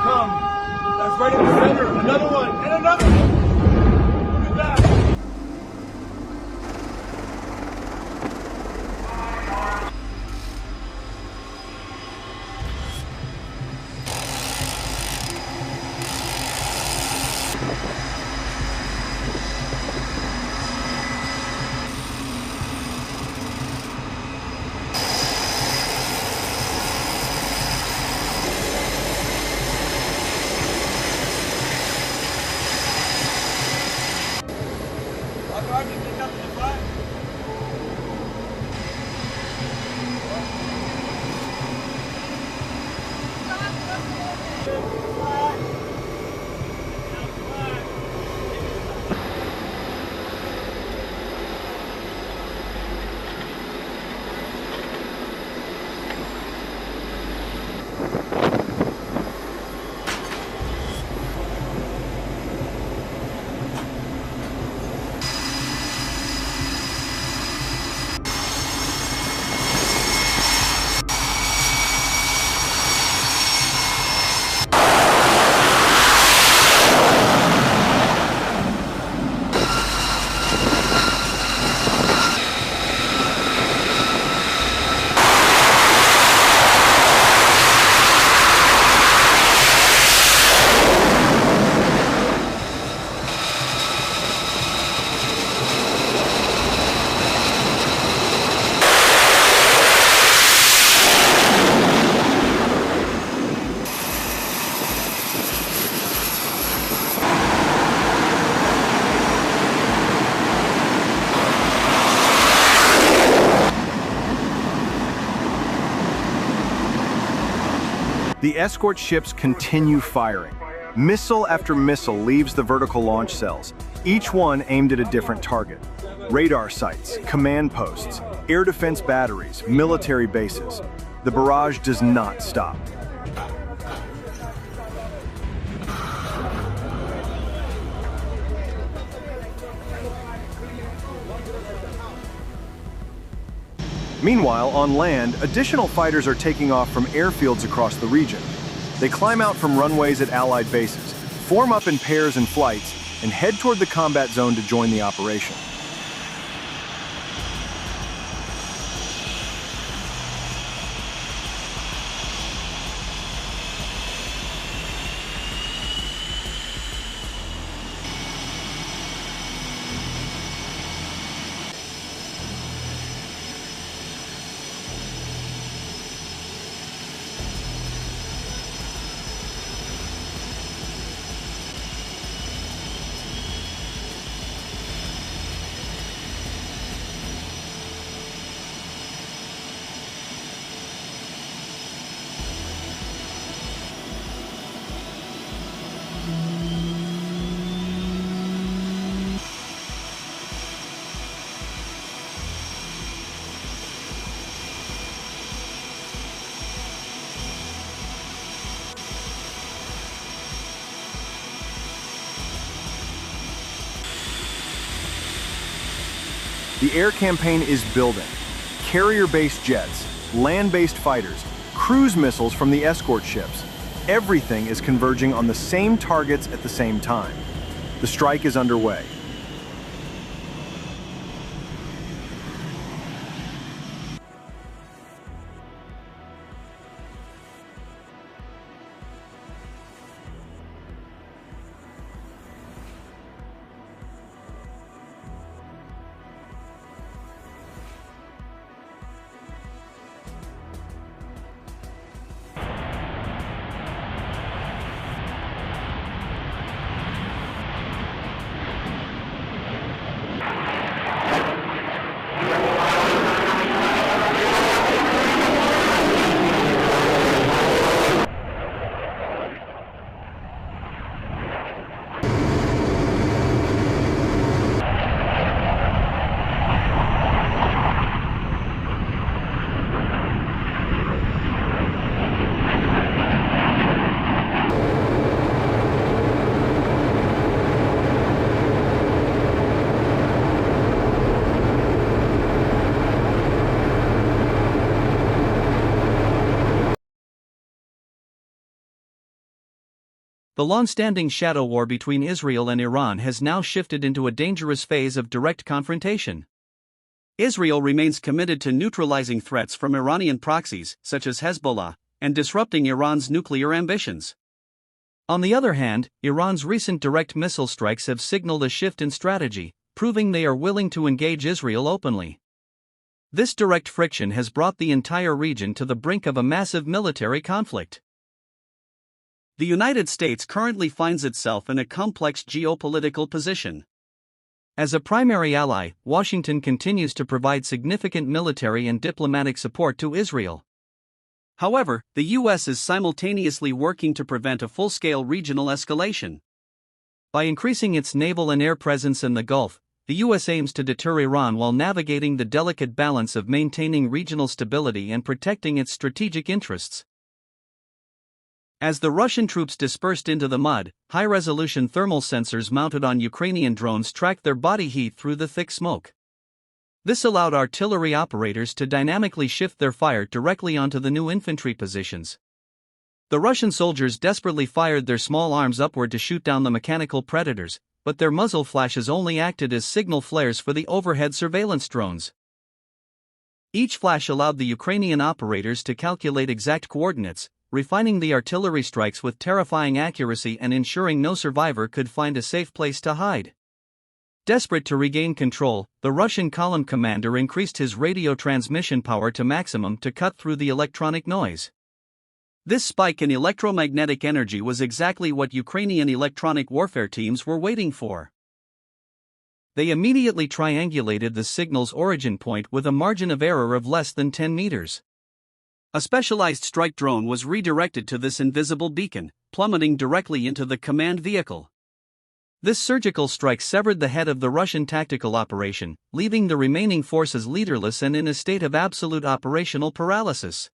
come. That's right in the center. Another one. And another one. Look at that. The escort ships continue firing. Missile after missile leaves the vertical launch cells, each one aimed at a different target. Radar sites, command posts, air defense batteries, military bases. The barrage does not stop. Meanwhile, on land, additional fighters are taking off from airfields across the region. They climb out from runways at Allied bases, form up in pairs and flights, and head toward the combat zone to join the operation. The air campaign is building. Carrier-based jets, land-based fighters, cruise missiles from the escort ships. Everything is converging on the same targets at the same time. The strike is underway. The long-standing shadow war between Israel and Iran has now shifted into a dangerous phase of direct confrontation. Israel remains committed to neutralizing threats from Iranian proxies, such as Hezbollah, and disrupting Iran's nuclear ambitions. On the other hand, Iran's recent direct missile strikes have signaled a shift in strategy, proving they are willing to engage Israel openly. This direct friction has brought the entire region to the brink of a massive military conflict. The United States currently finds itself in a complex geopolitical position. As a primary ally, Washington continues to provide significant military and diplomatic support to Israel. However, the U.S. is simultaneously working to prevent a full-scale regional escalation. By increasing its naval and air presence in the Gulf, the U.S. aims to deter Iran while navigating the delicate balance of maintaining regional stability and protecting its strategic interests. As the Russian troops dispersed into the mud, high-resolution thermal sensors mounted on Ukrainian drones tracked their body heat through the thick smoke. This allowed artillery operators to dynamically shift their fire directly onto the new infantry positions. The Russian soldiers desperately fired their small arms upward to shoot down the mechanical predators, but their muzzle flashes only acted as signal flares for the overhead surveillance drones. Each flash allowed the Ukrainian operators to calculate exact coordinates, refining the artillery strikes with terrifying accuracy and ensuring no survivor could find a safe place to hide. Desperate to regain control, the Russian column commander increased his radio transmission power to maximum to cut through the electronic noise. This spike in electromagnetic energy was exactly what Ukrainian electronic warfare teams were waiting for. They immediately triangulated the signal's origin point with a margin of error of less than 10 meters. A specialized strike drone was redirected to this invisible beacon, plummeting directly into the command vehicle. This surgical strike severed the head of the Russian tactical operation, leaving the remaining forces leaderless and in a state of absolute operational paralysis.